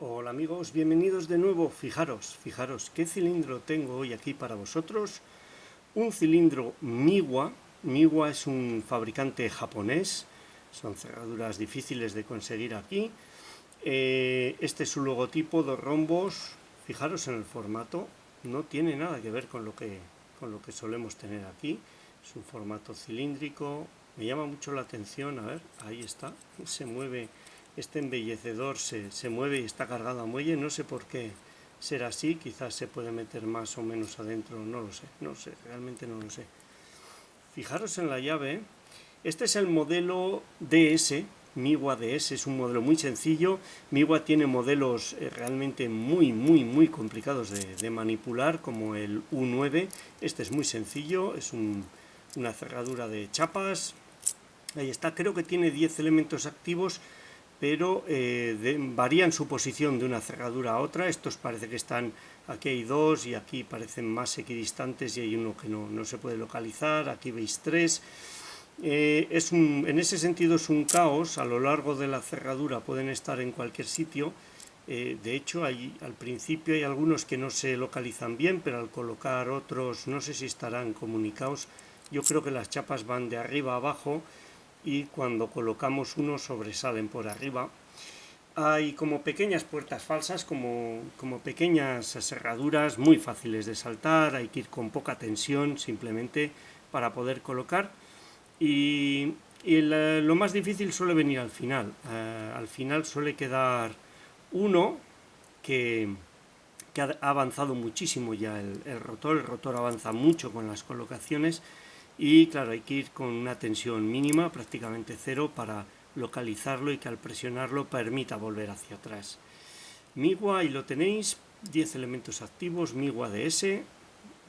Hola amigos, bienvenidos de nuevo. Fijaros qué cilindro tengo hoy aquí para vosotros. Un cilindro Miwa. Miwa es un fabricante japonés. Son cerraduras difíciles de conseguir aquí. Este es su logotipo, dos rombos. Fijaros en el formato. No tiene nada que ver con lo que solemos tener aquí. Es un formato cilíndrico. Me llama mucho la atención. A ver, ahí está. Se mueve. Este embellecedor se mueve y está cargado a muelle. No sé por qué será así. Quizás se puede meter más o menos adentro. No lo sé. No sé. Realmente no lo sé. Fijaros en la llave. Este es el modelo DS, Miwa DS, es un modelo muy sencillo. Miwa tiene modelos realmente muy complicados de manipular, como el U9. Este es muy sencillo, es una cerradura de chapas. Ahí está, creo que tiene 10 elementos activos, pero varían su posición de una cerradura a otra. Estos parece que están, aquí hay dos y aquí parecen más equidistantes y hay uno que no se puede localizar. Aquí veis tres. En ese sentido es un caos. A lo largo de la cerradura pueden estar en cualquier sitio. De hecho, al principio hay algunos que no se localizan bien, pero al colocar otros no sé si estarán comunicados. Yo creo que las chapas van de arriba a abajo y cuando colocamos uno sobresalen por arriba. Hay como pequeñas puertas falsas, como pequeñas cerraduras muy fáciles de saltar. Hay que ir con poca tensión simplemente para poder colocar. Lo más difícil suele venir al final. Al final suele quedar uno que ha avanzado muchísimo ya el rotor. El rotor avanza mucho con las colocaciones y claro, hay que ir con una tensión mínima, prácticamente cero, para localizarlo y que al presionarlo permita volver hacia atrás. Miwa, y lo tenéis, 10 elementos activos, Miwa DS.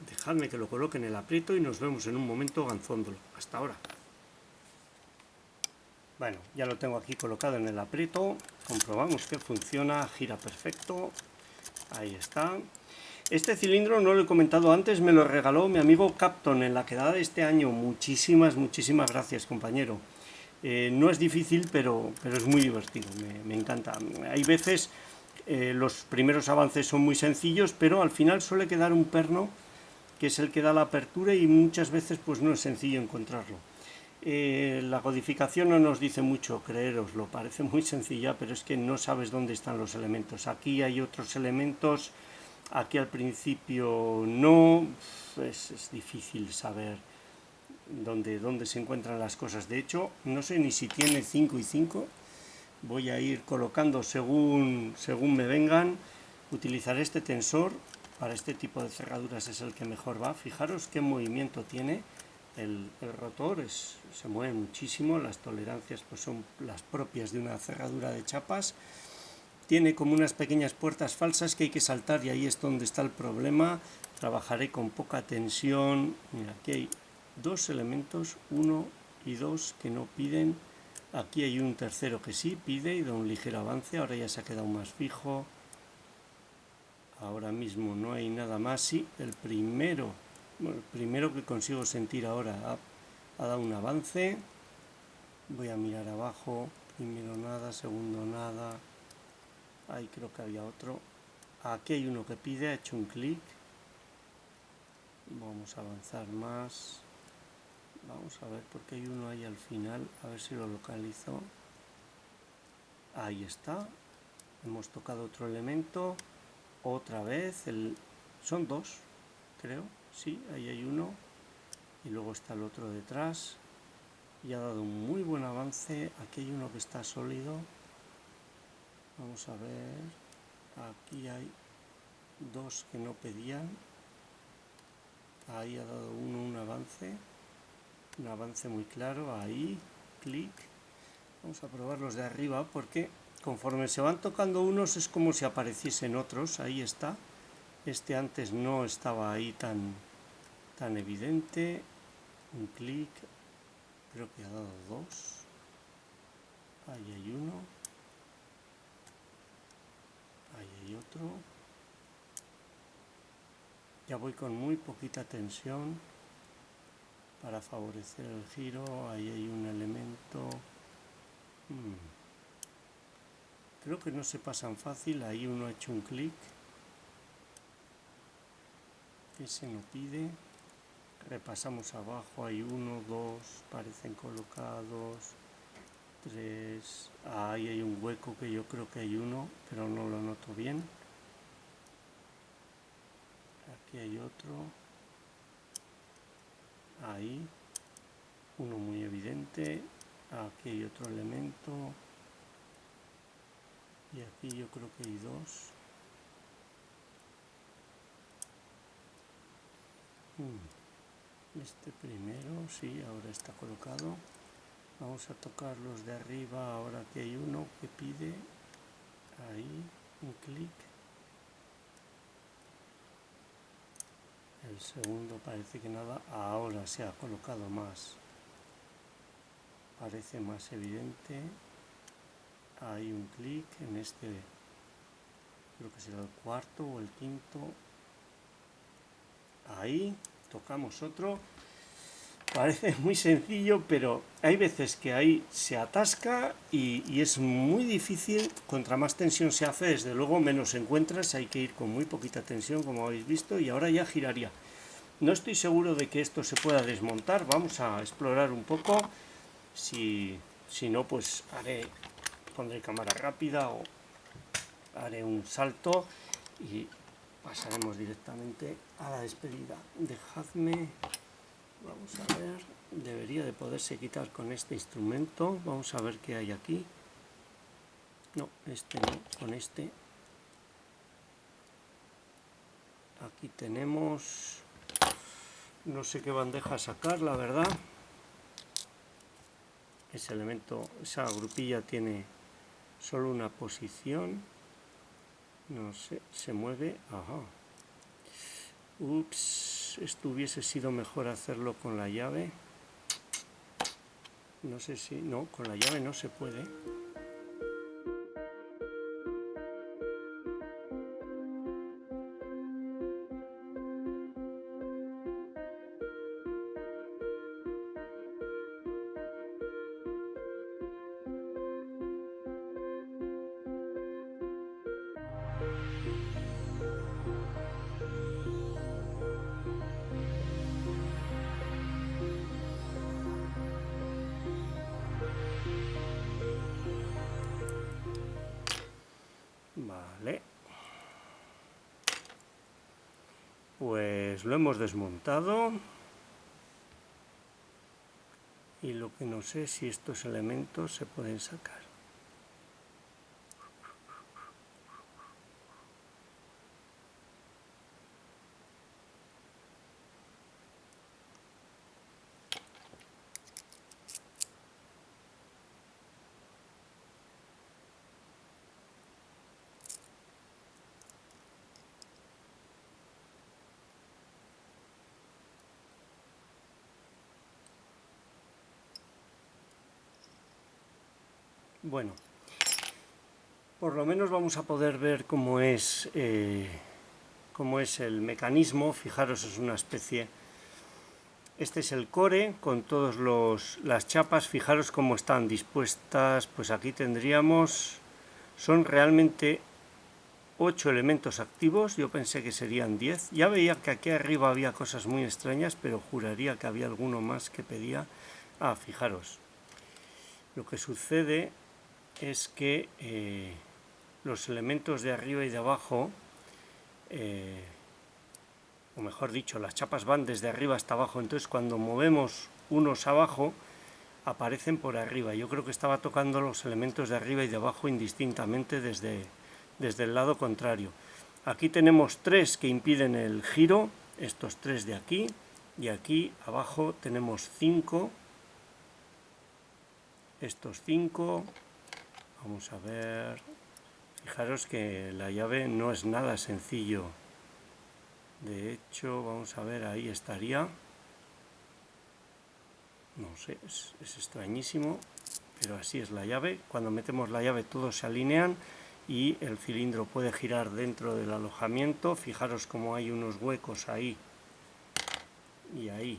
Dejadme que lo coloque en el aprieto y nos vemos en un momento ganzóndolo. Hasta ahora. Bueno, ya lo tengo aquí colocado en el aprieto, comprobamos que funciona, gira perfecto, ahí está. Este cilindro, no lo he comentado antes, me lo regaló mi amigo Capton en la quedada de este año. Muchísimas gracias, compañero. No es difícil, pero es muy divertido, me encanta. Hay veces los primeros avances son muy sencillos, pero al final suele quedar un perno que es el que da la apertura y muchas veces pues no es sencillo encontrarlo. La codificación no nos dice mucho, creéroslo, parece muy sencilla, pero es que no sabes dónde están los elementos. Aquí hay otros elementos, aquí al principio no, es difícil saber dónde se encuentran las cosas. De hecho, no sé ni si tiene 5 y 5, voy a ir colocando según me vengan. Utilizaré este tensor, para este tipo de cerraduras es el que mejor va. Fijaros qué movimiento tiene. El rotor se mueve muchísimo, las tolerancias pues son las propias de una cerradura de chapas. Tiene como unas pequeñas puertas falsas que hay que saltar y ahí es donde está el problema. Trabajaré con poca tensión. Mira, aquí hay dos elementos, 1 y 2, que no piden. Aquí hay un tercero que sí pide y da un ligero avance. Ahora ya se ha quedado más fijo. Ahora mismo no hay nada más. Sí, el primero que consigo sentir ahora ha dado un avance. Voy a mirar abajo. Primero nada, segundo nada. Ahí creo que había otro. Aquí hay uno que pide, ha hecho un clic. Vamos a avanzar más. Vamos a ver porque hay uno ahí al final. A ver si lo localizo. Ahí está. Hemos tocado otro elemento. Otra vez. Son dos, creo. Sí, ahí hay uno. Y luego está el otro detrás. Y ha dado un muy buen avance. Aquí hay uno que está sólido. Vamos a ver. Aquí hay dos que no pedían. Ahí ha dado uno un avance muy claro. Ahí, clic. Vamos a probar los de arriba porque conforme se van tocando unos es como si apareciesen otros. Ahí está. Este antes no estaba ahí tan evidente. Un clic. Creo que ha dado dos. Ahí hay uno. Ahí hay otro. Ya voy con muy poquita tensión para favorecer el giro. Ahí hay un elemento. Creo que no se pasan fácil. Ahí uno ha hecho un clic. Ese no pide. Repasamos abajo. Hay 1, 2. Parecen colocados. 3. Ahí hay un hueco que yo creo que hay uno, pero no lo noto bien. Aquí hay otro. Ahí. Uno muy evidente. Aquí hay otro elemento. Y aquí yo creo que hay 2. Este primero, sí, ahora está colocado. Vamos a tocar los de arriba, ahora que hay uno que pide. Ahí, un clic. El segundo parece que nada, ahora se ha colocado más. Parece más evidente. Hay un clic en este, creo que será el cuarto o el quinto. Ahí, tocamos otro. Parece muy sencillo, pero hay veces que ahí se atasca y es muy difícil. Contra más tensión se hace, desde luego menos encuentras. Hay que ir con muy poquita tensión, como habéis visto, y ahora ya giraría. No estoy seguro de que esto se pueda desmontar. Vamos a explorar un poco. Si no, pues pondré cámara rápida o haré un salto y pasaremos directamente a la despedida. Dejadme, vamos a ver, debería de poderse quitar con este instrumento. Vamos a ver qué hay aquí. No, este no, con este. Aquí tenemos, no sé qué bandeja sacar, la verdad. Ese elemento, esa grupilla tiene solo una posición. No sé, se mueve. Ajá. Ups, esto hubiese sido mejor hacerlo con la llave. No sé si... No, con la llave no se puede. Vale. Pues lo hemos desmontado. Y lo que no sé es si estos elementos se pueden sacar. Bueno, por lo menos vamos a poder ver cómo es el mecanismo. Fijaros, es una especie... Este es el core con todas las chapas. Fijaros cómo están dispuestas. Pues aquí tendríamos... Son realmente 8 elementos activos. Yo pensé que serían 10. Ya veía que aquí arriba había cosas muy extrañas, pero juraría que había alguno más que pedía... Ah, fijaros. Lo que sucede es que los elementos de arriba y de abajo, o mejor dicho, las chapas van desde arriba hasta abajo, entonces cuando movemos unos abajo, aparecen por arriba. Yo creo que estaba tocando los elementos de arriba y de abajo indistintamente desde el lado contrario. Aquí tenemos 3 que impiden el giro, estos 3 de aquí, y aquí abajo tenemos 5, estos 5, vamos a ver, fijaros que la llave no es nada sencillo, de hecho, vamos a ver, ahí estaría, no sé, es extrañísimo, pero así es la llave. Cuando metemos la llave todos se alinean y el cilindro puede girar dentro del alojamiento. Fijaros cómo hay unos huecos ahí y ahí.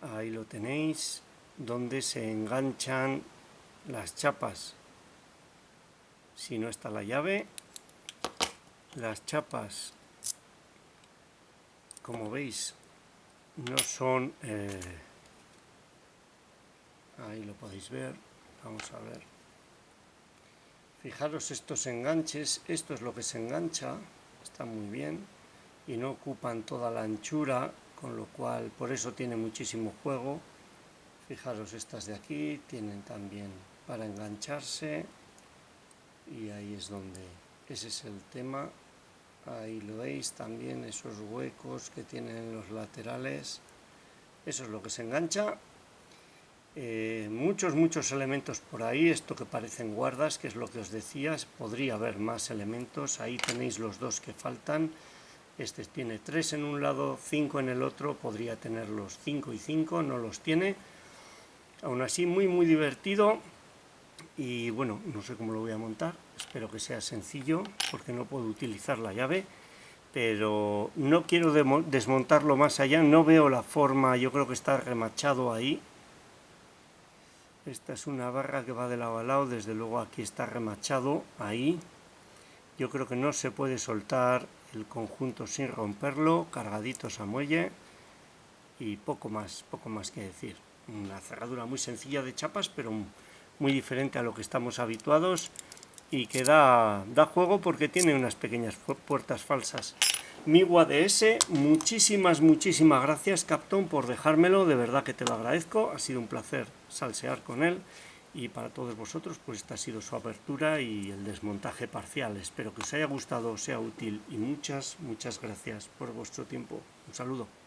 Ahí lo tenéis, donde se enganchan las chapas si no está la llave. Las chapas, como veis, no son... ahí lo podéis ver. Vamos a ver. Fijaros estos enganches, esto es lo que se engancha, está muy bien y no ocupan toda la anchura, con lo cual por eso tiene muchísimo juego. Fijaros, estas de aquí tienen también para engancharse y ahí es donde, ese es el tema. Ahí lo veis también, esos huecos que tienen en los laterales, eso es lo que se engancha. Muchos elementos por ahí, esto que parecen guardas, que es lo que os decía, podría haber más elementos. Ahí tenéis los dos que faltan. Este tiene 3 en un lado, 5 en el otro, podría tener los 5 y 5, no los tiene. Aún así muy divertido y bueno, no sé cómo lo voy a montar, espero que sea sencillo porque no puedo utilizar la llave, pero no quiero desmontarlo más allá, no veo la forma, yo creo que está remachado ahí. Esta es una barra que va de lado a lado, desde luego aquí está remachado, ahí. Yo creo que no se puede soltar el conjunto sin romperlo, cargaditos a muelle y poco más que decir. Una cerradura muy sencilla de chapas, pero muy diferente a lo que estamos habituados y que da juego porque tiene unas pequeñas puertas falsas. Miwa DS, muchísimas gracias Capton por dejármelo, de verdad que te lo agradezco, ha sido un placer salsear con él y para todos vosotros pues esta ha sido su apertura y el desmontaje parcial. Espero que os haya gustado, sea útil y muchas gracias por vuestro tiempo. Un saludo.